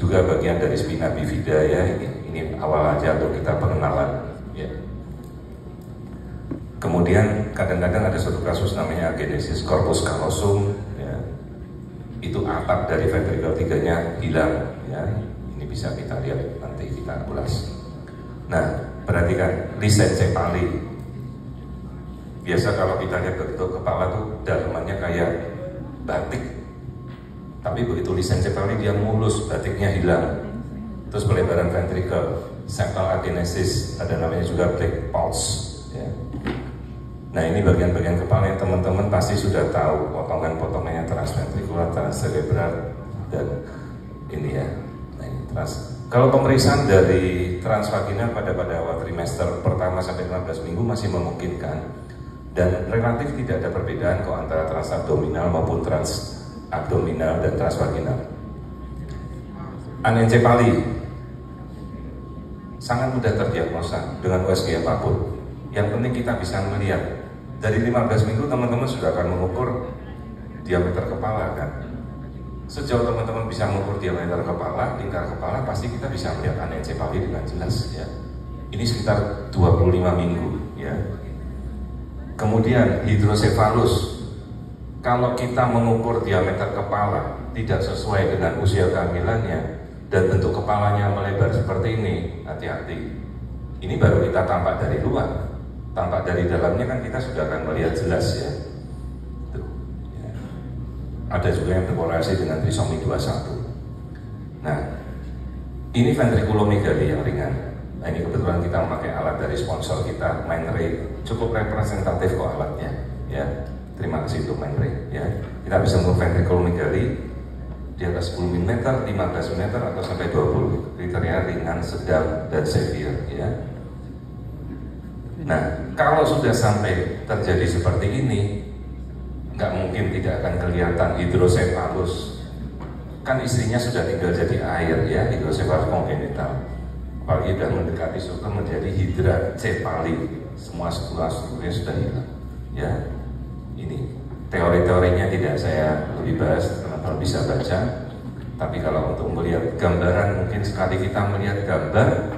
juga bagian dari spina bifida ya. Ini awal aja untuk kita pengenalan ya. Kemudian kadang-kadang ada suatu kasus namanya agenesis corpus callosum ya. Itu atap dari ventricle 3-nya hilang ya. Ini bisa kita lihat nanti kita ulas. Nah, perhatikan lissencephaly. Biasa kalau kita lihat bentuk kepala tuh dalamannya kayak batik, tapi begitu lissencephaly dia mulus, batiknya hilang. Terus pelebaran ventricle, septal agenesis, ada namanya juga black pulse ya. Nah, ini bagian-bagian kepala yang teman-teman pasti sudah tahu, potongan-potongannya transventrikular, transcerebral, dan ini ya. Nah, ini kalau pemeriksaan dari transvaginal pada awal trimester pertama sampai 15 minggu masih memungkinkan. Dan relatif tidak ada perbedaan kok antara transabdominal maupun transabdominal dan transvaginal. Anencefali sangat mudah terdiagnosa dengan USG apapun. Yang penting kita bisa melihat dari 15 minggu teman-teman sudah akan mengukur diameter kepala kan. Sejauh teman-teman bisa mengukur diameter kepala, lingkar kepala, pasti kita bisa melihat anencefali dengan jelas ya. Ini sekitar 25 minggu ya. Kemudian hidrosefalus, kalau kita mengukur diameter kepala tidak sesuai dengan usia kehamilannya dan bentuk kepalanya melebar seperti ini, hati-hati. Ini baru kita tampak dari luar, tampak dari dalamnya kan kita sudah akan melihat jelas ya. Tuh, ya. Ada juga yang berkorelasi dengan trisomi 21. Nah, ini ventriculomegaly yang ringan. Nah, ini kebetulan kita memakai alat dari sponsor kita, Mindray, cukup representatif kok alatnya ya. Terima kasih untuk Mindray ya. Kita bisa mengukur ventriculomegaly di atas 10 mm, 15 mm atau sampai 20. Kriteria ringan, sedang, dan severe ya. Nah, kalau sudah sampai terjadi seperti ini, nggak mungkin tidak akan kelihatan hidrosefalus. Kan istrinya sudah tinggal jadi air ya, hidrosefalus kongenital. Apalagi sudah mendekati struktur menjadi hidrocephaly, semua strukturnya sudah hilang ya. Ini teori-teorinya tidak saya lebih bahas, teman-teman bisa baca. Tapi kalau untuk melihat gambaran, mungkin sekali kita melihat gambar,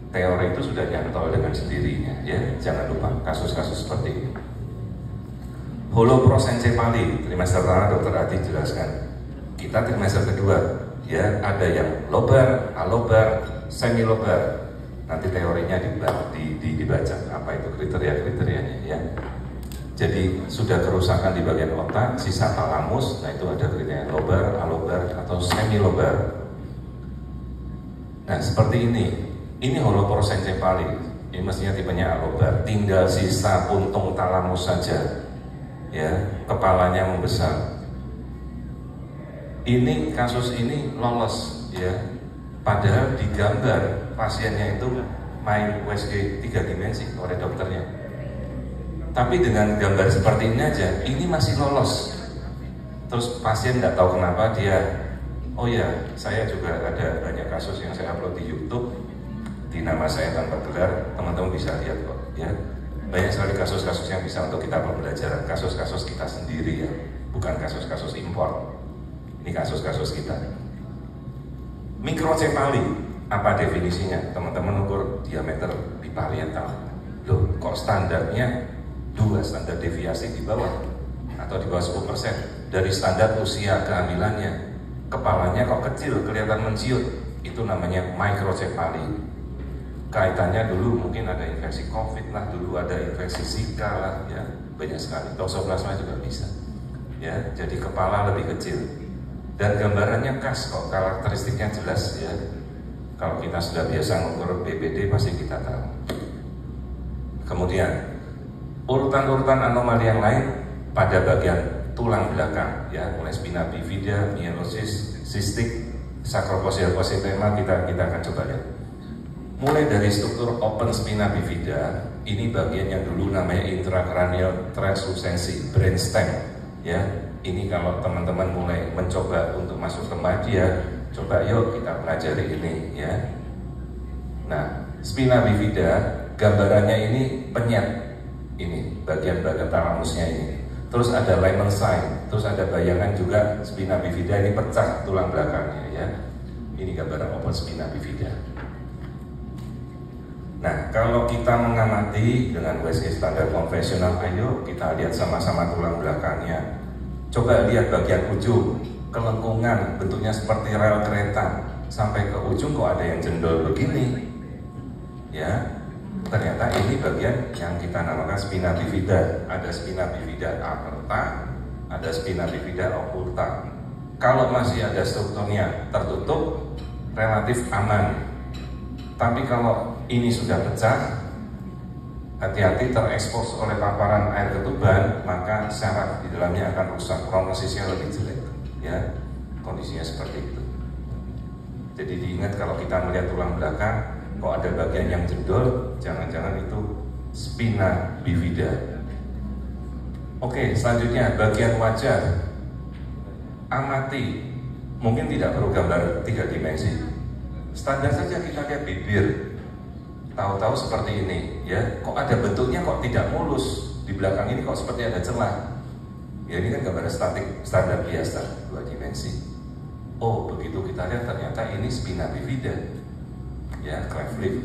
teori itu sudah nyantol dengan sendirinya ya. Jangan lupa kasus-kasus seperti ini. Holoprosencephaly, trimester pertama Dr. Adi jelaskan. Kita trimester kedua ya, ada yang lobar, alobar, semilobar. Nanti teorinya dibaca apa itu kriteria-kriterianya ya. Jadi sudah kerusakan di bagian otak, sisa talamus, nah itu ada kriteria lobar, alobar atau semilobar. Nah seperti ini holoprosencephaly. Ini mestinya tipenya alobar, tinggal sisa puntung talamus saja ya, kepalanya membesar. Ini kasus ini lolos ya. Padahal di gambar pasiennya itu main USG 3 dimensi oleh dokternya. Tapi dengan gambar seperti ini aja, ini masih lolos. Terus pasien nggak tahu kenapa dia, oh ya, saya juga ada banyak kasus yang saya upload di YouTube, di nama saya tanpa gelar, teman-teman bisa lihat kok ya. Banyak sekali kasus-kasus yang bisa untuk kita pembelajaran, kasus-kasus kita sendiri ya, bukan kasus-kasus impor. Ini kasus-kasus kita. Mikrocephaly, apa definisinya? Teman-teman ukur diameter biparietal. Loh, kok standarnya 2 standar deviasi di bawah atau di bawah 10% dari standar usia kehamilannya. Kepalanya kok kecil, kelihatan menciut. Itu namanya microcephaly. Kaitannya dulu mungkin ada infeksi COVID lah, dulu ada infeksi Zika lah, ya banyak sekali. Toxoplasma juga bisa. Ya, jadi kepala lebih kecil. Dan gambarannya khas kok, karakteristiknya jelas ya. Kalau kita sudah biasa mengukur BPD pasti kita tahu. Kemudian urutan-urutan anomali yang lain pada bagian tulang belakang ya, mulai spina bifida, myelosis, cystic, sacrococcygeal kita akan coba lihat. Mulai dari struktur open spina bifida, ini bagian yang dulu namanya intracranial translucency, brainstem ya. Ini kalau teman-teman mulai mencoba untuk masuk ke media, coba yuk kita pelajari ini ya. Nah, spina bifida gambarannya ini penyet, ini bagian-bagian talamusnya ini. Terus ada Lehmann sign, terus ada bayangan juga spina bifida ini pecah tulang belakangnya ya. Ini gambaran open spina bifida. Nah, kalau kita mengamati dengan WC standar konvensional, ayo kita lihat sama-sama tulang belakangnya. Coba lihat bagian ujung, kelengkungan, bentuknya seperti rel kereta. Sampai ke ujung kok ada yang jendol begini. Ya, ternyata ini bagian yang kita namakan spina bifida. Ada spina bifida aperta, ada spina bifida occulta. Kalau masih ada strukturnya tertutup, relatif aman. Tapi kalau ini sudah pecah, hati-hati terekspos oleh paparan air ketuban, maka syaraf di dalamnya akan rusak, prognosisnya lebih jelek. Ya, kondisinya seperti itu. Jadi diingat kalau kita melihat tulang belakang, kok ada bagian yang jendol, jangan-jangan itu spina bifida. Oke, selanjutnya bagian wajah. Amati, mungkin tidak perlu gambar 3 dimensi. Standar saja kita lihat bibir, tahu-tahu seperti ini, ya. Kok ada bentuknya kok tidak mulus, di belakang ini kok seperti ada celah. Ya ini kan gambar statik standar biasa 2 dimensi. Oh begitu kita lihat ternyata ini spina bifida, ya cleft lip.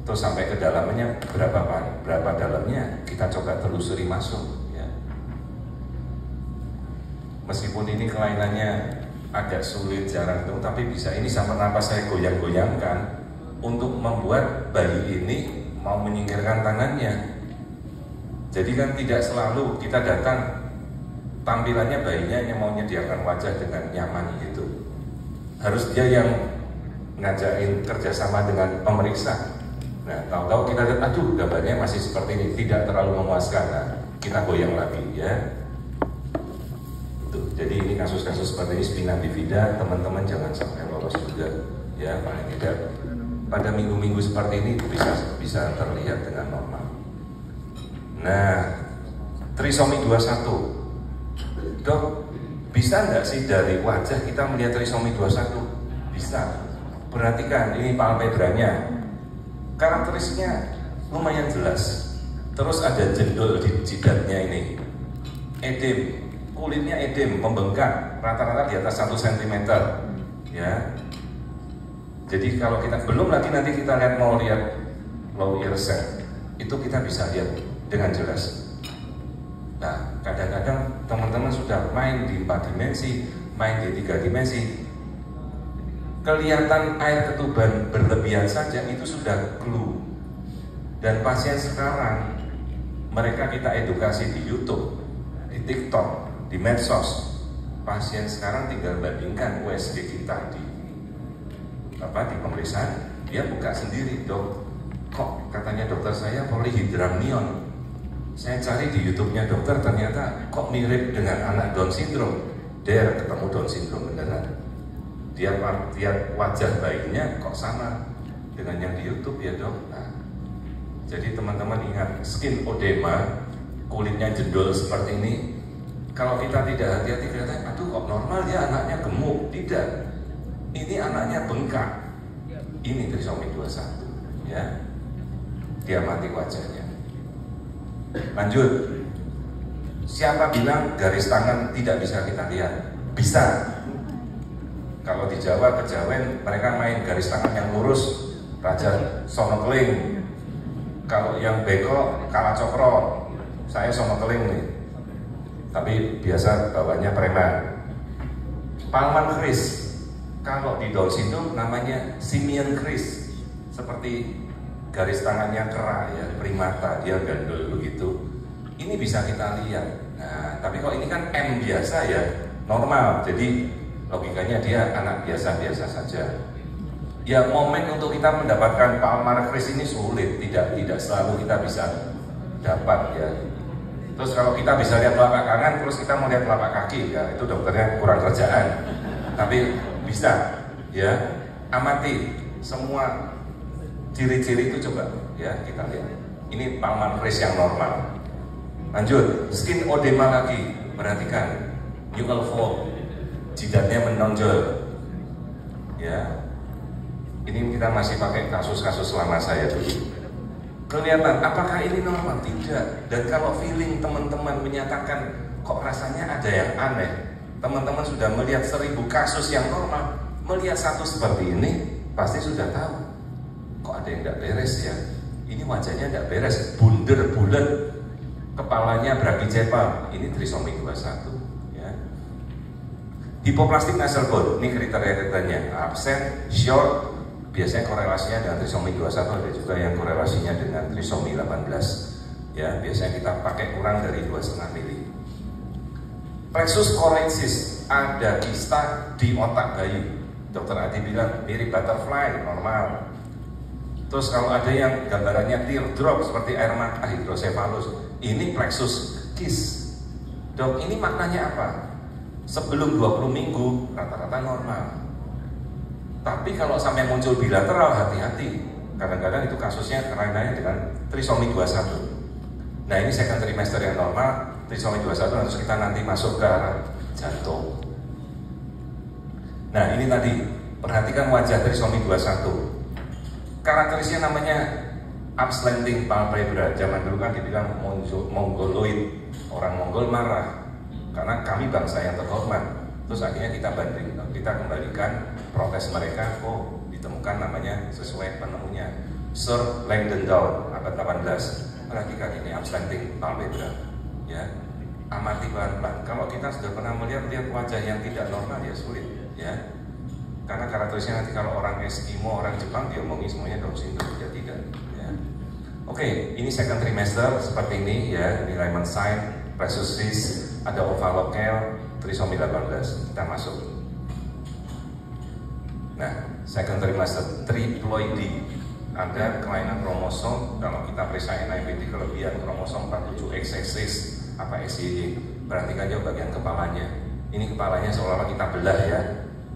Terus sampai ke dalamnya berapa dalamnya kita coba telusuri masuk, ya. Meskipun ini kelainannya agak sulit, jarang itu, tapi bisa. Ini sama napas saya goyang-goyangkan untuk membuat bayi ini mau menyingkirkan tangannya. Jadi kan tidak selalu kita datang tampilannya bayinya yang mau menyediakan wajah dengan nyaman gitu. Harus dia yang ngajakin kerjasama dengan pemeriksa. Nah, tahu-tahu kita lihat, aduh gambarnya masih seperti ini, tidak terlalu memuaskan. Nah, kita goyang lagi, ya. Jadi ini kasus-kasus seperti ini spina bifida, teman-teman jangan sampai lolos juga, ya. Paling tidak pada minggu-minggu seperti ini bisa terlihat dengan normal. Nah, trisomi 21, dok, bisa nggak sih dari wajah kita melihat trisomi 21? Bisa. Perhatikan ini palpebranya, karakteristiknya lumayan jelas. Terus ada jendol di jidatnya ini, edem. Kulitnya edem, membengkak, rata-rata di atas 1 cm, ya. Jadi kalau kita belum lagi nanti kita mau lihat low ear set, itu kita bisa lihat dengan jelas. Nah, kadang-kadang teman-teman sudah main di 4 dimensi, main di 3 dimensi, kelihatan air ketuban berlebihan saja itu sudah clue. Dan pasien sekarang mereka kita edukasi di YouTube, di TikTok, di medsos. Pasien sekarang tinggal bandingkan USG kita di pemeriksaan, dia buka sendiri, dok, kok katanya dokter saya polihidramnion. Saya cari di YouTube-nya dokter, ternyata kok mirip dengan anak Down syndrome. Dia ketemu Down syndrome beneran. Dia lihat wajah bayinya kok sama dengan yang di YouTube, ya dok. Nah, jadi teman-teman ingat, skin odema, kulitnya jendol seperti ini. Kalau kita tidak hati-hati, kelihatan, aduh kok normal dia anaknya gemuk. Tidak, ini anaknya bengkak. Ini trisomi 21, ya. Dia mati wajahnya. Lanjut. Siapa bilang garis tangan tidak bisa kita lihat? Bisa. Kalau di Jawa, kejawen, mereka main garis tangan yang lurus, Raja Sonokeling. Kalau yang bengkok, Kala Cokro. Saya Sonokeling nih, tapi biasa bawahnya preman. Palman Chris. Kalau di Down syndrome namanya simian Chris, seperti garis tangannya kera, ya, primata, dia gandul begitu. Ini bisa kita lihat. Nah, tapi kalau ini kan M biasa, ya, normal. Jadi logikanya dia anak biasa-biasa saja. Ya, momen untuk kita mendapatkan palmar Chris ini sulit, tidak selalu kita bisa dapat, ya. Terus kalau kita bisa lihat telapak kanan, terus kita mau lihat telapak kaki, ya itu dokternya kurang kerjaan. Tapi bisa, ya. Amati semua ciri-ciri itu, coba, ya, kita lihat. Ini palmar Chris yang normal. Lanjut, skin odema lagi, perhatikan, buccal fold, jidatnya menonjol, ya. Ini kita masih pakai kasus-kasus lama saya dulu. Kelihatan, apakah ini normal? Tidak. Dan kalau feeling teman-teman menyatakan kok rasanya ada yang aneh, teman-teman sudah melihat 1000 kasus yang normal, Melihat satu seperti ini, pasti sudah tahu, kok ada yang tidak beres ya. Ini wajahnya tidak beres, bunder bulat, kepalanya brachycephalus, ini trisomi 21 ya. Hypoplastic nasal bone, ini kriteria-kriterianya, absen, short, biasanya korelasinya dengan trisomi 21, ada juga yang korelasinya dengan trisomi 18 ya, biasanya kita pakai kurang dari 2,5 mili. Plexus coracis, ada kista di otak bayi. Dokter Adi bilang mirip butterfly, normal. Terus kalau ada yang gambarannya teardrop seperti air mata, hidrocephalus, ini plexus kis. Dok, ini maknanya apa? Sebelum 20 minggu rata-rata normal. Tapi kalau sampai muncul bilateral, hati-hati. Kadang-kadang itu kasusnya karena dengan trisomi 21. Nah, ini second trimester yang normal, trisomi 21 harus kita nanti masuk ke arah jantung. Nah, ini tadi, perhatikan wajah trisomi 21. Karakteristiknya namanya upslanting palpebra. Zaman dulu kan dibilang mongoloid, orang Mongol marah karena kami bangsa yang terhormat. Terus akhirnya kita kembalikan protes mereka. Oh, ditemukan namanya sesuai penemunya, Sir Langdon Down, abad 18. Perhatikan ini upslanting palpebra ya, amati pelan-pelan. Kalau kita sudah pernah melihat wajah yang tidak normal ya sulit ya, karena karakteristiknya nanti kalau orang Eskimo, orang Jepang diomongi semuanya Down syndrome, ya tidak ya. Oke, ini second trimester seperti ini ya, ini Lyman sign, plexus cis, ada ovalocele, trisomi 18. Kita masuk. Nah, second trimester triploidy, ada kelainan kromosom. Kalau kita periksa NIPT kelebihan kromosom 47XXX apa SYY, perhatikan juga bagian kepalanya. Ini kepalanya seolah-olah kita belah ya,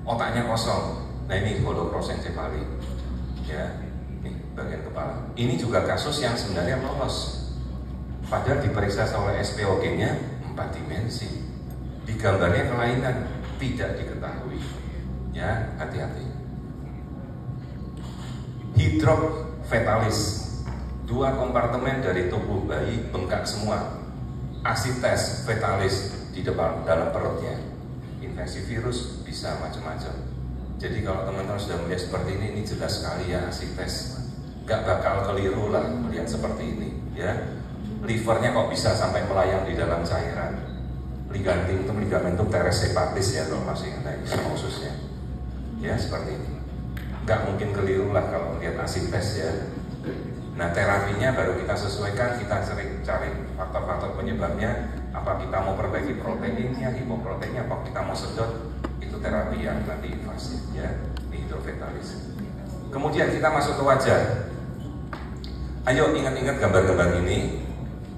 otaknya kosong. Nah, ini holoprosencephaly ya, ini bagian kepala. Ini juga kasus yang sebenarnya lolos, padahal diperiksa oleh SPOG-nya 4 dimensi, di gambarnya kelainan tidak diketahui ya, hati-hati. Hydrophysalis, 2 kompartemen dari tubuh bayi bengkak semua. Ascites fetalis di depan dalam perutnya. Infeksi virus bisa macam-macam. Jadi kalau teman-teman sudah melihat seperti ini jelas sekali ya ascites. Gak bakal keliru lah melihat seperti ini ya. Livernya kok bisa sampai melayang di dalam cairan. Ligamentum teres hepatis ya, kalau masih ada khususnya. Ya seperti ini. Gak mungkin keliru lah kalau melihat ascites ya. Nah, terapinya baru kita sesuaikan, kita sering cari faktor-faktor penyebabnya. Apa kita mau perbaiki proteinnya, hipoproteinnya, apa kita mau sedot, itu terapi yang nanti invasif ya, di hydrophysalis. Kemudian kita masuk ke wajah. Ayo ingat-ingat gambar-gambar ini,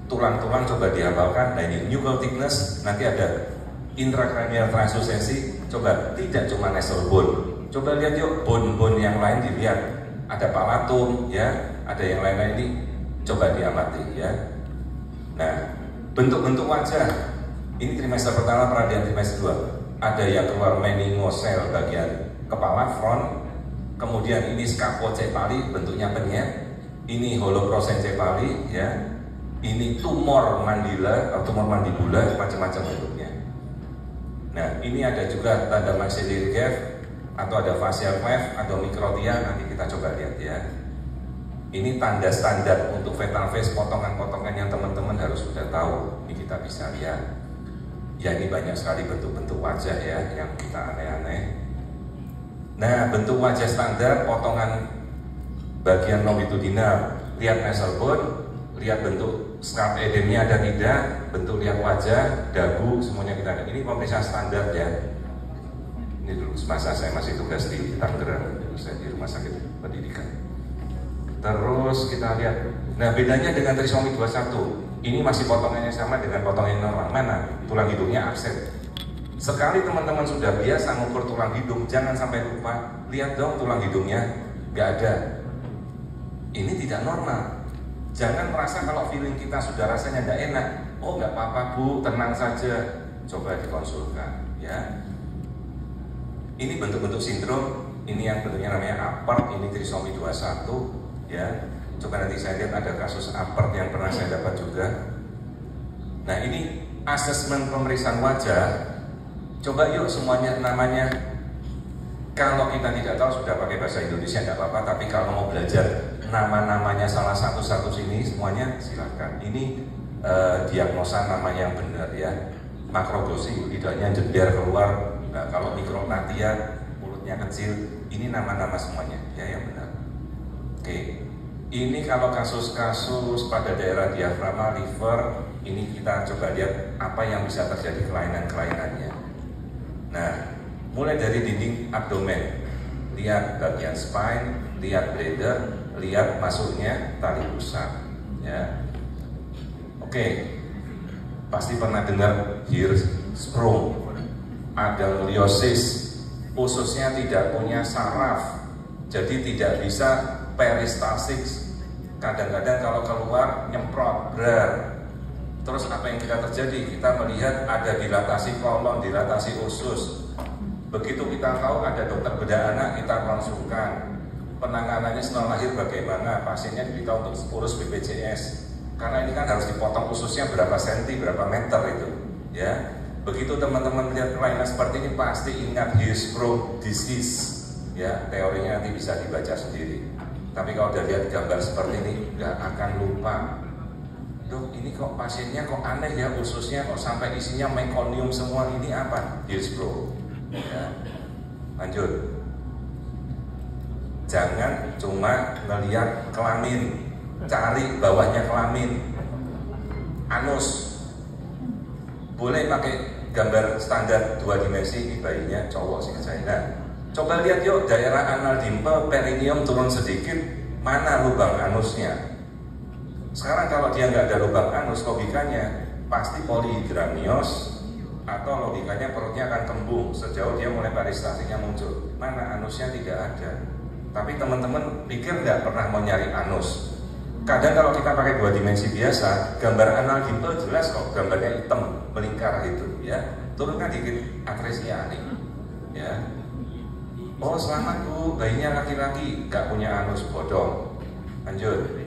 tulang-tulang coba dihafalkan. Nah, ini nuchal thickness, nanti ada intracranial translucency, coba tidak cuma nasal bone. Coba lihat yuk bone-bone yang lain dilihat. Ada palatum ya, ada yang lain-lain ini coba diamati ya. Nah, bentuk-bentuk wajah ini trimester pertama, peralihan trimester 2. Ada yang keluar meningocele bagian kepala front, kemudian ini scapulocephaly bentuknya penyet, ini holoprosencephaly ya, ini tumor mandibula atau tumor mandibula, macam-macam bentuknya. Nah, ini ada juga tanda maxillary cleft atau ada facial cleft atau microtia, nanti kita coba lihat ya. Ini tanda standar untuk fetal face, potongan-potongan yang teman-teman harus sudah tahu. Ini kita bisa lihat. Ya, ini banyak sekali bentuk-bentuk wajah ya yang kita aneh-aneh. Nah, bentuk wajah standar, potongan bagian longitudinal, lihat nasal bone, lihat bentuk scalp edemnya ada tidak, bentuk lihat wajah, dagu, semuanya kita ada. Ini pemeriksaan standar ya. Ini dulu masa saya masih tugas di Tangerang, saya di rumah sakit pendidikan. Terus kita lihat, nah bedanya dengan trisomi 21, ini masih potongannya sama dengan potongan yang normal. Mana? Tulang hidungnya absen. Sekali teman-teman sudah biasa mengukur tulang hidung, jangan sampai lupa, lihat dong tulang hidungnya, nggak ada. Ini tidak normal. Jangan merasa kalau feeling kita sudah rasanya nggak enak, oh nggak apa-apa bu, tenang saja, coba dikonsulkan ya. Ini bentuk-bentuk sindrom, ini yang bentuknya namanya apert, ini trisomi 21 ya. Coba nanti saya lihat ada kasus apert yang pernah saya dapat juga. Nah, ini asesmen pemeriksaan wajah. Coba yuk semuanya namanya Kalau kita tidak tahu sudah pakai bahasa Indonesia tidak apa-apa, tapi kalau mau belajar nama-namanya salah satu-satu sini semuanya silakan. Ini diagnosa nama yang benar ya. Makroglosi, lidahnya jender keluar. Nah, kalau mikronatia, mulutnya kecil. Ini nama-nama semuanya ya yang benar. Oke. Ini kalau kasus-kasus pada daerah diafragma, liver, ini kita coba lihat apa yang bisa terjadi kelainan-kelainannya. Nah, mulai dari dinding abdomen, lihat bagian spine, lihat bladder, lihat masuknya tali pusat. Ya, oke. Pasti pernah dengar Hirschsprung, agangliosis, ususnya tidak punya saraf, jadi tidak bisa peristalsis. Kadang-kadang kalau keluar nyemprot, brar. Terus apa yang kita terjadi? Kita melihat ada dilatasi kolon, dilatasi usus. Begitu kita tahu ada dokter bedah anak, kita konsulkan. Penanganannya setelah lahir bagaimana? Pasiennya diberitahu untuk urus BPJS. Karena ini kan harus dipotong ususnya berapa senti, berapa meter itu. Ya, begitu teman-teman melihat kelainan seperti ini pasti ingat Hirschsprung disease. Ya, teorinya nanti bisa dibaca sendiri. Tapi kalau udah lihat gambar seperti ini, nggak akan lupa. Dok, ini kok pasiennya kok aneh ya, ususnya kok sampai isinya mekonium semua, ini apa? Hirschsprung. Ya. Lanjut. Jangan cuma ngelihat kelamin, cari bawahnya kelamin. Anus. Boleh pakai gambar standar 2 dimensi, ini bayinya cowok sih saya. Nah, coba lihat yuk daerah anal dimple, perineum turun sedikit, mana lubang anusnya? Sekarang kalau dia nggak ada lubang anus, logikanya pasti polihidramnios, atau logikanya perutnya akan kembung sejauh dia mulai peristaltiknya muncul. Mana anusnya tidak ada. Tapi teman-teman pikir nggak pernah mau nyari anus? Kadang kalau kita pakai 2 dimensi biasa, gambar anal dimple jelas kok, gambarnya hitam melingkar itu, ya. Turunkan dikit atresia nih, ya. Oh selamat bu, bayinya laki-laki, nggak punya anus, bodong. Lanjut.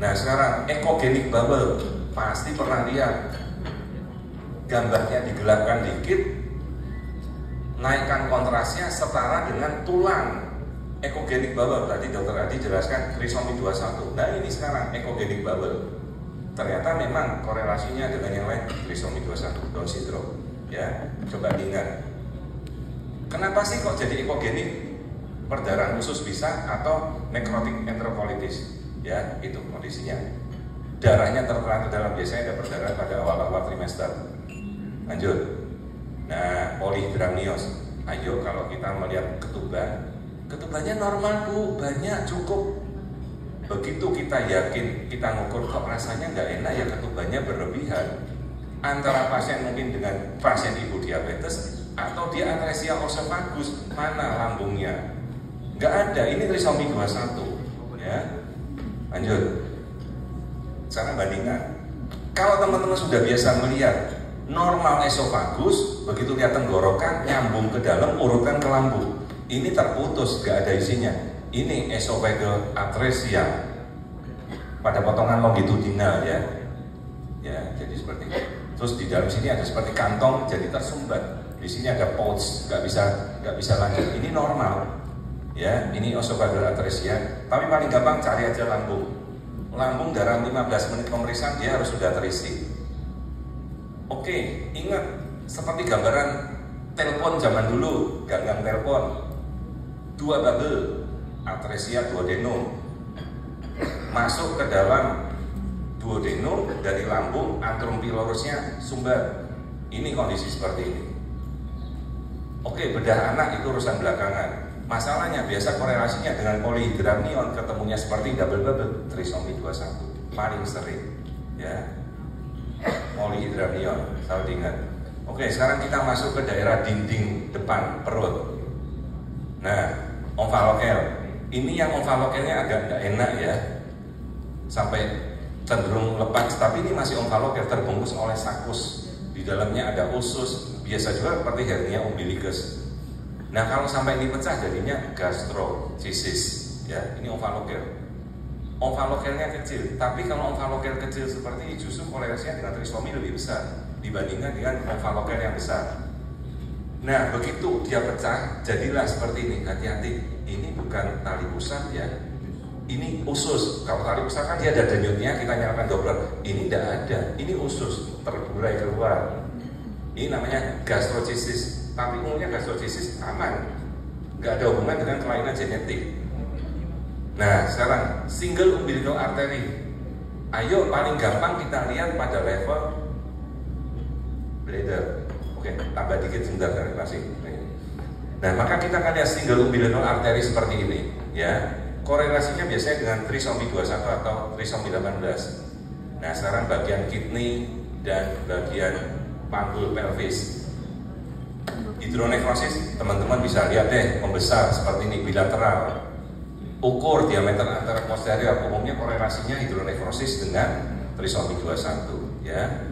Nah sekarang echogenic bubble, pasti pernah lihat. Gambarnya digelapkan dikit, naikkan kontrasnya setara dengan tulang. Echogenic bubble, tadi dokter Adi jelaskan trisomi 21. Nah ini sekarang echogenic bubble. Ternyata memang korelasinya dengan yang lain, trisomi 21, Down syndrome. Ya, coba diingat. Kenapa sih kok jadi echogenic? Perdarahan usus bisa atau necrotic enterocolitis. Ya, itu kondisinya. Darahnya tertelan ke dalam, biasanya ada perdarahan pada awal-awal trimester. Lanjut. Nah, polihidramnios. Ayo kalau kita melihat ketuban, ketubannya normal bu, banyak, cukup. Begitu kita yakin, kita ngukur kok rasanya nggak enak ya, ketubannya berlebihan. Antara pasien mungkin dengan pasien ibu diabetes, atau dia atresia oesophagus, mana lambungnya? Nggak ada, ini trisomi 21. Ya. Lanjut. Sekarang bandingkan. Kalau teman-teman sudah biasa melihat normal esofagus, begitu lihat tenggorokan, nyambung ke dalam, urutkan ke lambung. Ini terputus, gak ada isinya. Ini esophageal atresia pada potongan longitudinal ya. Ya, jadi seperti itu. Terus di dalam sini ada seperti kantong, jadi tersumbat. Di sini ada pouch, gak bisa lanjut. Ini normal. Ya, ini esophageal atresia. Tapi paling gampang cari aja lambung. Lambung dalam 15 menit pemeriksaan dia harus sudah terisi. Oke, ingat seperti gambaran telepon zaman dulu, ganggang telepon. 2 bubble, atresia duodenum, masuk ke dalam duodenum dari lambung, antrum pilorusnya sumbat. Ini kondisi seperti ini. Oke, bedah anak itu urusan belakangan. Masalahnya biasa korelasinya dengan polihidramnion, ketemunya seperti double bubble, trisomi 21 paling sering. Ya, polihidramnion, selalu diingat. Oke, sekarang kita masuk ke daerah dinding depan perut. Nah, omfalokel. Ini yang omfalokelnya agak nggak enak ya, sampai cenderung lepas. Tapi ini masih omfalokel, terbungkus oleh sakus. Di dalamnya ada usus. Biasa juga seperti hernia umbilicus. Nah, kalau sampai ini pecah jadinya gastrocisis. Ya, ini omfalokel. Omfalokelnya kecil. Tapi kalau omfalokel kecil seperti ini, justru korelasinya dengan trisomi lebih besar dibandingkan dengan omfalokel yang besar. Nah, begitu dia pecah, jadilah seperti ini. Hati-hati, ini bukan tali pusat ya. Ini usus. Kalau tali pusat kan dia ada denyutnya, kita nyalakan Doppler. Ini tidak ada, ini usus, terburai keluar. Ini namanya gastrocystis. Tapi umumnya gastrocystis aman, nggak ada hubungan dengan kelainan genetik. Nah, sekarang single umbilical artery. Ayo paling gampang kita lihat pada level bladder. Oke, tambah dikit sebentar dari masing. Nah, maka kita akan lihat single umbilical artery seperti ini, ya. Korelasinya biasanya dengan trisomi 21 atau trisomi 18. Nah, sekarang bagian kidney dan bagian panggul pelvis. Hidronefrosis, teman-teman bisa lihat deh, membesar seperti ini, bilateral. Ukur diameter antara posterior, umumnya korelasinya hidronefrosis dengan trisomi 21, ya.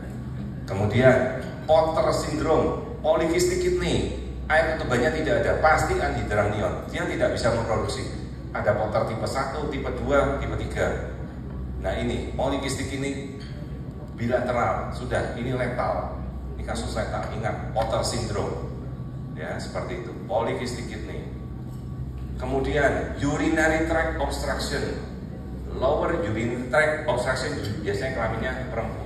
Kemudian Potter syndrome, polikistik kidney, air ketubannya tidak ada, pasti anhidramnion, dia tidak bisa memproduksi. Ada Potter tipe 1, tipe 2, tipe 3. Nah ini, polikistik ini bilateral, sudah, ini letal. Ini kasus letal, ingat, Potter syndrome. Ya, seperti itu, polikistik kidney. Kemudian, urinary tract obstruction. Lower urinary tract obstruction, biasanya kelaminnya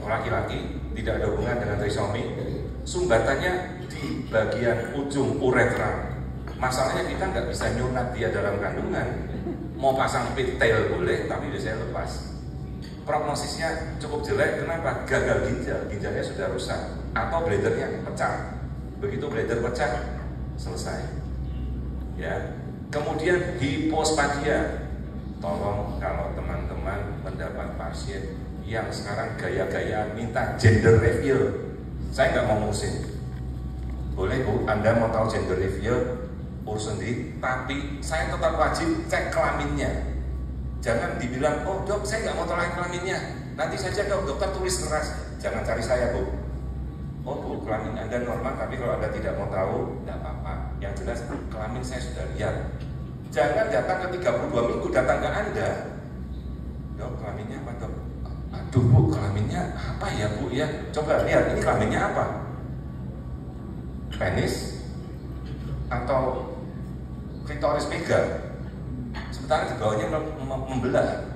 laki-laki, tidak ada hubungan dengan trisomi. Sumbatannya di bagian ujung uretra. Masalahnya kita nggak bisa nyunat dia dalam kandungan. Mau pasang pigtail boleh, tapi biasanya lepas. Prognosisnya cukup jelek, kenapa? Gagal ginjal, ginjalnya sudah rusak, atau bladdernya pecah. Begitu bladder pecah, selesai. Ya. Kemudian hipospadia. Tolong kalau teman-teman mendapat pasien yang sekarang gaya-gaya minta gender reveal, saya nggak mau ngurusin. Boleh Bu, Anda mau tahu gender reveal, urus sendiri, tapi saya tetap wajib cek kelaminnya. Jangan dibilang, oh dok saya nggak mau tahu kelaminnya, nanti saja dok, dokter tulis keras. Jangan cari saya Bu. Oh Bu, kelamin Anda normal, tapi kalau Anda tidak mau tahu, tidak apa-apa. Yang jelas kelamin saya sudah lihat. Jangan datang ke 32 minggu, datang ke Anda. Dok, kelaminnya apa dok? Aduh Bu, kelaminnya apa ya Bu ya? Coba lihat, ini kelaminnya apa? Penis? Atau klitoris mega? Sementara di bawahnya membelah.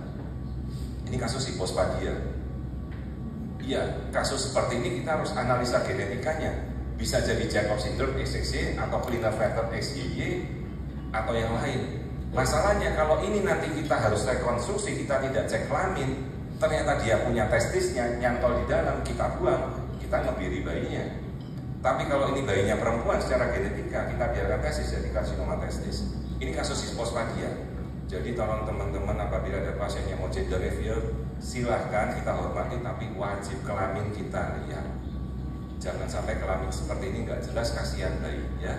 Ini kasus hipospadia. Iya, kasus seperti ini kita harus analisa genetikanya. Bisa jadi Jacob syndrome XXY atau Klinefelter XYY atau yang lain. Masalahnya kalau ini nanti kita harus rekonstruksi, kita tidak cek kelamin, ternyata dia punya testisnya nyantol di dalam, kita buang, kita ngebiri bayinya. Tapi kalau ini bayinya perempuan secara genetika, kita biarkan testis jadi karsinoma testis. Ini kasus hipospadia. Jadi tolong teman-teman apabila ada pasien yang mau gender reveal, silahkan kita hormati, tapi wajib kelamin kita lihat. Jangan sampai kelamin seperti ini nggak jelas, kasihan bayi ya.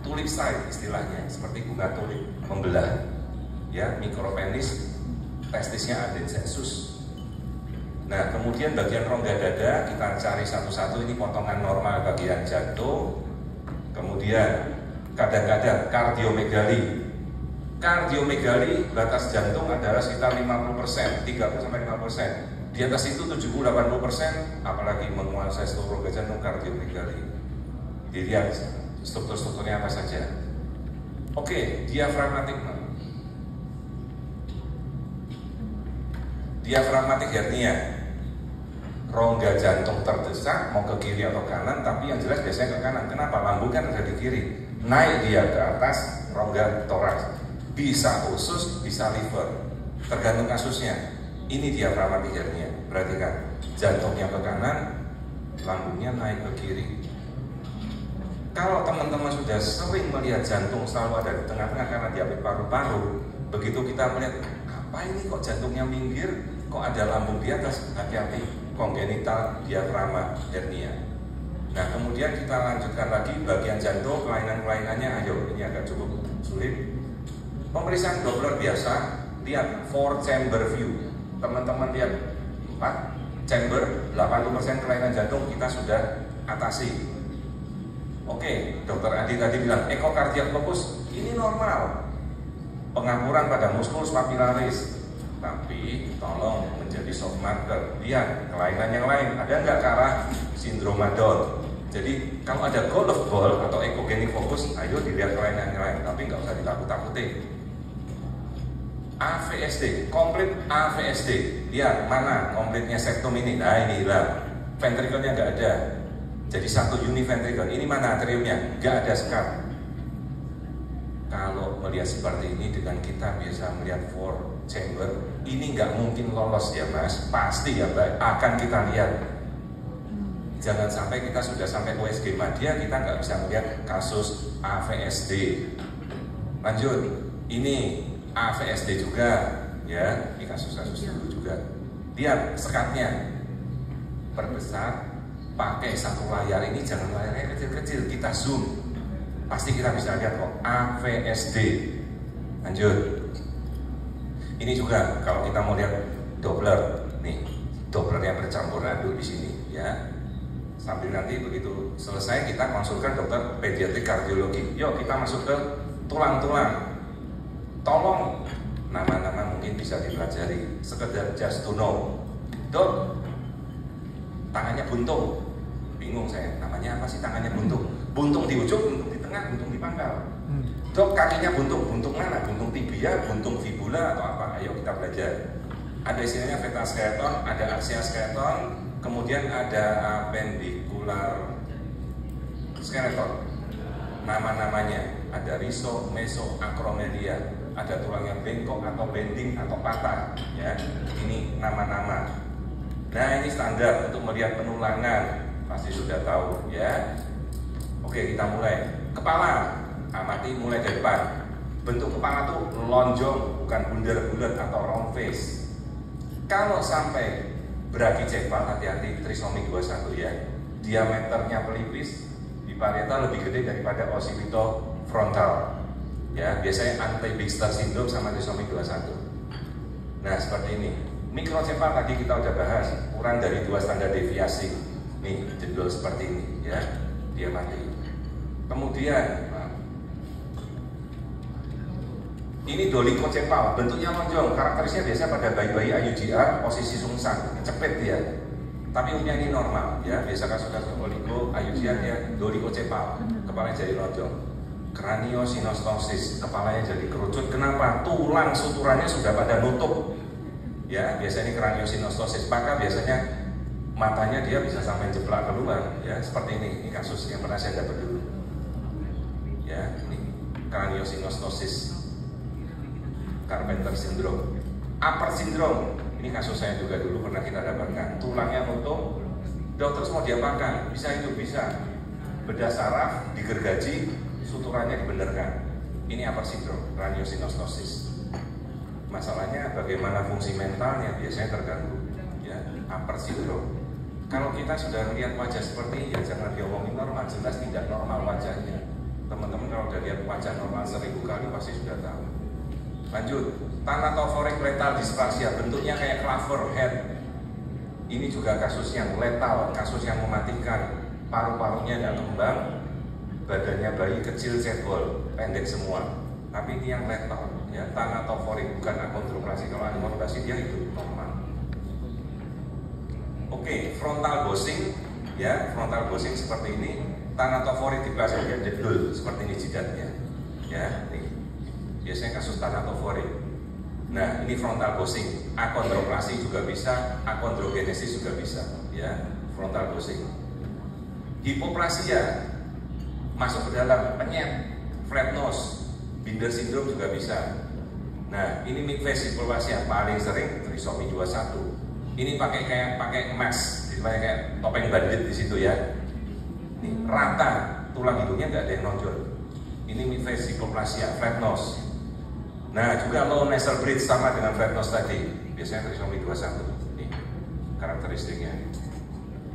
Tulip side istilahnya, seperti bunga tulip membelah ya, mikropenis, testisnya adensensus. Nah kemudian bagian rongga dada kita cari satu-satu, ini potongan normal bagian jantung. Kemudian kadang-kadang kardiomegali. Kardiomegali batas jantung adalah sekitar 50%, 30-50%. Di atas itu 70-80%, apalagi menguasai seluruh rongga jantung, kardiomegali. Dilihat struktur-strukturnya apa saja. Oke, diafragmatik. Diafragmatik hernia. Rongga jantung terdesak mau ke kiri atau kanan, tapi yang jelas biasanya ke kanan. Kenapa? Lambung kan ada di kiri. Naik dia ke atas rongga toraks. Bisa usus, bisa liver. Tergantung kasusnya. Ini diafragmatik hernia. Perhatikan, jantungnya ke kanan, lambungnya naik ke kiri. Kalau teman-teman sudah sering melihat jantung selalu ada di tengah-tengah karena diapit paru-paru, begitu kita melihat, apa ini kok jantungnya minggir, kok ada lambung di atas, hati-hati, kongenital diafragma hernia. Nah kemudian kita lanjutkan lagi bagian jantung, kelainan-kelainannya, ayo ini agak cukup sulit. Pemeriksaan Doppler biasa, lihat 4 chamber view. Teman-teman lihat 4 chamber, 80% kelainan jantung kita sudah atasi. Oke, dokter Adi tadi bilang ekokardiak lupus ini normal, pengapuran pada muskulus papilaris, tapi tolong menjadi soft marker. Lihat kelainan yang lain ada nggak ke arah sindroma Down. Jadi kalau ada golf ball atau ekogenic fokus, ayo dilihat kelainan lain, tapi nggak usah ditakut-takutin. AVSD, komplit AVSD, lihat mana komplitnya septum ini, nah ini hilang, ventrikelnya nggak ada, jadi satu uni ventrikel, ini mana atriumnya, nggak ada scar. Kalau melihat seperti ini dengan kita biasa melihat 4 chamber, ini nggak mungkin lolos ya mas, pasti ya mbak, akan kita lihat. Jangan sampai kita sudah sampai USG Madya, kita nggak bisa melihat kasus AVSD. Lanjut, ini AVSD juga, ya, ini kasus-kasus dulu juga. Lihat sekatnya, perbesar, pakai satu layar ini, jangan layarnya kecil-kecil, kita zoom, pasti kita bisa lihat kok AVSD. Lanjut, ini juga kalau kita mau lihat Doppler, nih, Doppler yang bercampur aduk di sini, ya. Sambil nanti begitu selesai kita konsulkan dokter pediatrik kardiologi. Yuk kita masuk ke tulang-tulang. Tolong nama-nama mungkin bisa dipelajari, sekedar just to know. Dok, tangannya buntung. Bingung saya, namanya apa sih tangannya buntung? Buntung di ujung, buntung di tengah, buntung di pangkal. Dok, kakinya buntung. Buntung mana? Buntung tibia, buntung fibula atau apa? Ayo kita belajar. Ada istilahnya fetal skeleton, ada axial skeleton, kemudian ada appendicular skeleton. Nama-namanya ada riso, meso, acromelia, ada tulang yang bengkok atau bending atau patah, ya. Ini nama-nama. Nah, ini standar untuk melihat penulangan, pasti sudah tahu, ya. Oke, kita mulai. Kepala, amati mulai dari depan. Bentuk kepala tuh lonjong, bukan bundar-bundar atau round face. Kalau sampai brachycephalon, hati-hati trisomi 21 ya. Diameternya pelipis di parietal lebih gede daripada occipito frontal. Ya, biasanya anti-Bixter syndrome sama trisomi 21. Nah, seperti ini. Mikrocephalon tadi kita udah bahas, kurang dari 2 standar deviasi. Nih, jendol seperti ini ya. Dia mati. Kemudian ini dolichocephalon, bentuknya lonjong, karakteristiknya biasa pada bayi-bayi IUGR, posisi sungsang, cepet dia. Tapi umumnya ini normal, ya. Biasa kasus-kasus oligo, IUGR dia dolichocephalon, kepalanya jadi lonjong. Craniosinostosis, kepalanya jadi kerucut. Kenapa? Tulang suturannya sudah pada nutup. Ya, biasanya ini craniosinostosis. Maka biasanya matanya dia bisa sampai jeplak keluar, ya. Seperti ini. Ini kasus yang pernah saya dapat dulu. Ya, ini craniosinostosis. Carpenter syndrome, upper syndrome, ini kasus saya juga dulu pernah kita dapatkan. Tulangnya nutup, dokter mau diapakan? Bisa itu bisa. Bedah saraf, digergaji, suturannya dibenarkan. Ini upper syndrome, craniosinostosis. Masalahnya bagaimana fungsi mentalnya biasanya terganggu. Ya, upper syndrome. Kalau kita sudah melihat wajah seperti ini, ya jangan diomongin normal, jelas tidak normal wajahnya. Teman-teman kalau udah lihat wajah normal 1000 kali pasti sudah tahu. Lanjut, thanatophoric lethal dysplasia, bentuknya kayak clover head. Ini juga kasus yang lethal, kasus yang mematikan. Paru-parunya nggak kembang, badannya bayi kecil cebol, pendek semua. Tapi ini yang lethal, ya, thanatophoric, bukan achondroplasia. Kalau achondroplasia dia itu normal. Oke, frontal bossing, ya, frontal bossing seperti ini. Thanatophoric dysplasia dia jedul seperti ini jidatnya, ya. Nih. Biasanya kasus thanatophoric. Nah, ini frontal bossing, achondroplasia juga bisa, achondrogenesis juga bisa, ya, frontal bossing. Hipoplasia masuk ke dalam, penyet, flat nose, Binder syndrome juga bisa. Nah, ini mid-face hipoplasia paling sering trisomi 21. Ini pakai emas, pakai kayak topeng bandit di situ ya. Ini rata, tulang hidungnya nggak ada yang nonjol. Ini mid-face hipoplasia, flat nose. Nah, juga low nasal bridge sama dengan flat nose tadi. Biasanya trisomi 21. Nih, karakteristiknya.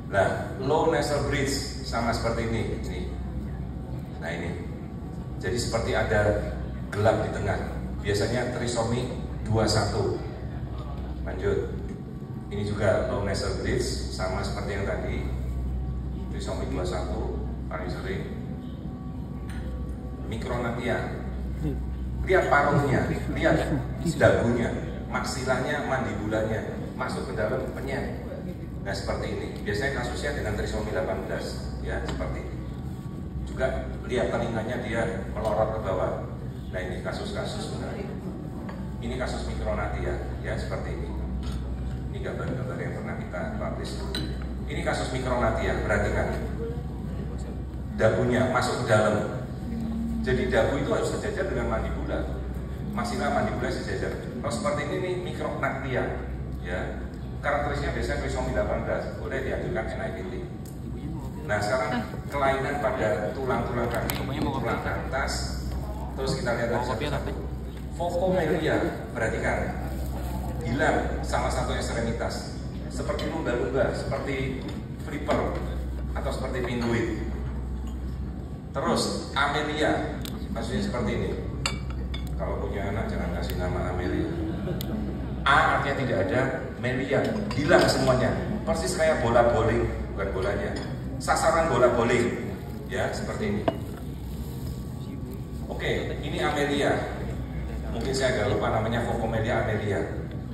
Nah, low nasal bridge sama seperti ini. Nih. Nah, ini. Jadi seperti ada gelap di tengah. Biasanya trisomi 21. Lanjut. Ini juga low nasal bridge sama seperti yang tadi. Trisomi 21 paling sering. Mikronatia. Lihat paruhnya, lihat dagunya, maksilanya, mandibulanya masuk ke dalam penyet. Nah, seperti ini. Biasanya kasusnya dengan trisomi 18. ya seperti ini. Juga lihat telinganya dia melorot ke bawah. Nah ini kasus-kasus benar. Ini kasus mikronatia, ya seperti ini. Ini gambar-gambar yang pernah kita publish. Ini kasus mikronatia, perhatikan. Dagunya masuk ke dalam. Jadi dagu itu harus sejajar dengan mandibula. Masihlah mandibula sejajar. Kalau seperti ini nih mikronatia, ya. Karakteristiknya biasanya trisomi 18, boleh diajukan NIPT. Nah sekarang kelainan pada tulang-tulang kaki, tulang atas, terus kita lihat lagi focomelia, perhatikan, hilang salah satu ekstremitas, seperti lumba-lumba, seperti flipper atau seperti pinguin. Terus amelia, maksudnya seperti ini. Kalau punya anak jangan kasih nama amelia. A artinya tidak ada, melia, hilang semuanya, persis kayak bola bowling, bukan bolanya. Sasaran bola bowling, ya seperti ini. Oke, ini amelia. Mungkin saya agak lupa namanya focomelia amelia.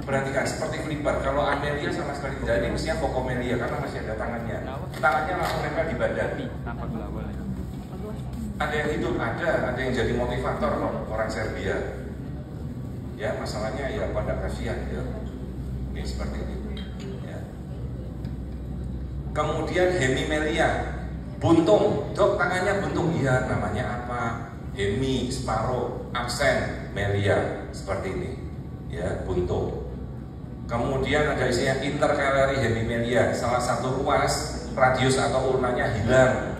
Perhatikan seperti flipper. Kalau amelia sama sekali tidak, ini mestinya focomelia karena masih ada tangannya. Tangannya langsung nempel di badan. Ada yang hidup, ada yang jadi motivator orang Serbia. Ya masalahnya ya pada kasihan ya. Oke seperti ini. Kemudian hemimelia, buntung, dok tangannya buntung, iya namanya apa? Hemi, separuh, absen, melia, seperti ini, ya buntung. Kemudian ada isinya intercalary hemimelia, salah satu ruas radius atau urnanya hilang.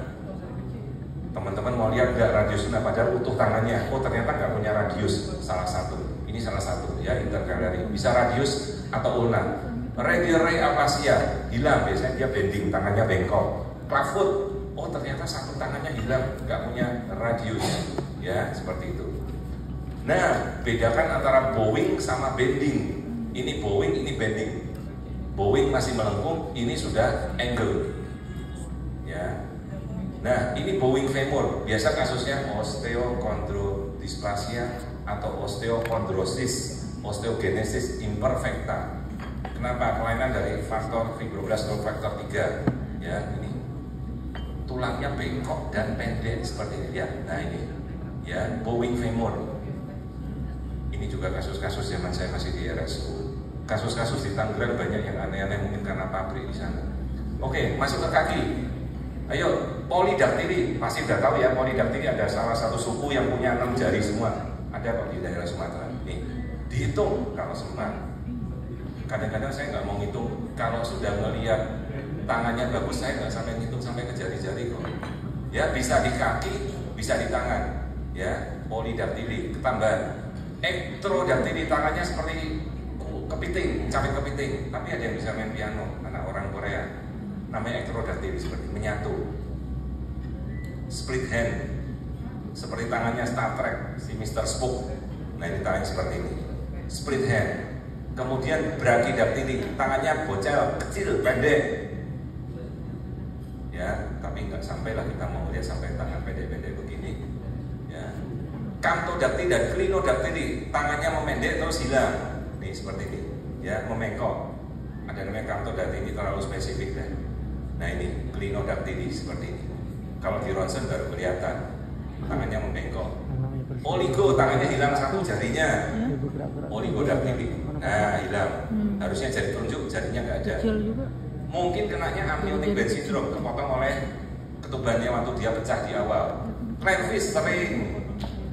Teman-teman mau lihat nggak radiusnya? Padahal utuh tangannya, oh ternyata nggak punya radius, salah satu. Ini salah satu, ya intercalary, bisa radius atau ulna. Radial aplasia hilang, biasanya dia bending, tangannya bengkok. Clubfoot, oh ternyata satu tangannya hilang, nggak punya radius, ya seperti itu. Nah, bedakan antara bowing sama bending. Ini bowing, ini bending. Bowing masih melengkung, ini sudah angle, ya. Nah, ini bowing femur, biasa kasusnya osteochondrodysplasia atau osteochondrosis, osteogenesis imperfecta. Kenapa? Kelainan dari faktor fibroblast atau faktor 3. Ya, ini tulangnya bengkok dan pendek seperti ini ya. Nah ini, ya bowing femur. Ini juga kasus-kasus zaman saya masih di RSU. Kasus-kasus di Tangerang banyak yang aneh-aneh mungkin karena pabrik di sana. Oke, masuk ke kaki. Ayo, polydactyly. Pasti udah tahu ya, polydactyly ada salah satu suku yang punya 6 jari semua. Ada kok di daerah Sumatera. Nih, dihitung kalau semua. Kadang-kadang saya nggak mau ngitung, kalau sudah melihat tangannya bagus saya nggak sampai ngitung sampai ke jari-jari kok. Ya bisa di kaki, bisa di tangan. Ya polydactyly, ketambahan. Ectrodactyly, tangannya seperti kepiting, capit kepiting. Tapi ada yang bisa main piano, anak orang Korea. Namanya ectrodactyly, seperti menyatu. Split hand, seperti tangannya Star Trek, si Mr. Spock. Nah ini tangannya seperti ini. Split hand. Kemudian brachydactyly, tangannya bocel, kecil, pendek. Ya, tapi nggak sampailah kita mau lihat sampai tangan pendek-pendek begini. Ya. Camptodactyly dan clinodactyly, tangannya memendek terus hilang. Nih seperti ini, ya memengkok. Ada namanya camptodactyly, terlalu spesifik deh. Nah ini clinodactyly seperti ini. Kalau di ronsen baru kelihatan, tangannya membengkok. Oligo, tangannya hilang satu jarinya. Oligodactyly. Nah hilang, harusnya jari telunjuk, jarinya nggak ada. Mungkin kenanya amniotic band syndrome, kepotong oleh ketubannya waktu dia pecah di awal. Clownfish sering,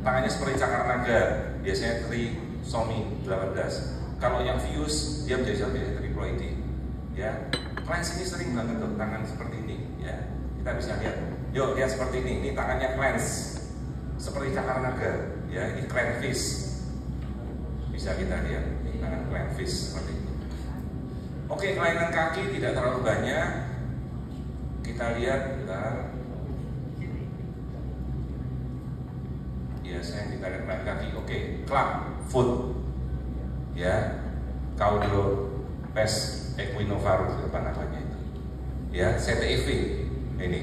tangannya seperti cakar naga, biasanya trisomi 18. Kalau yang Vius, dia menjadi triploidy. Ya, Clance ini sering banget tuh tangan seperti ini. Ya, kita bisa lihat. Yuk lihat seperti ini tangannya Clance, seperti cakar naga. Ya, ini Clownfish. Bisa kita lihat. Tangan clownfish seperti itu. Oke, kelainan kaki tidak terlalu banyak. Kita lihat, bentar. Biasa yang kita lihat kelainan kaki. Oke, club foot, ya, caudopes equinovarus apa namanya itu, ya, CTIV ini.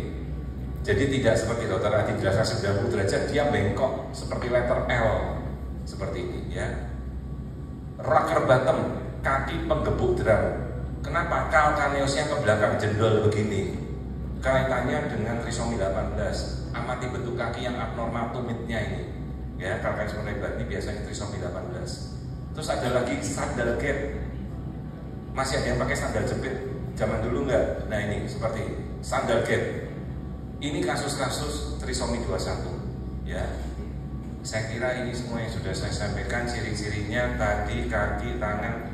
Jadi tidak seperti dokter Adi jelaskan 90 derajat, dia bengkok seperti letter L seperti ini, ya. Rocker bottom, kaki penggebuk drum. Kenapa? Calcaneusnya ke belakang jendol begini. kaitannya dengan trisomi 18. Amati bentuk kaki yang abnormal tumitnya ini, ya, kalkes melebar ini biasanya trisomi 18. Terus ada lagi sandal gap, masih ada yang pakai sandal jepit, zaman dulu enggak. Nah ini seperti sandal gap, ini kasus-kasus trisomi 21, ya. Saya kira ini semua yang sudah saya sampaikan, ciri-cirinya tadi kaki, tangan,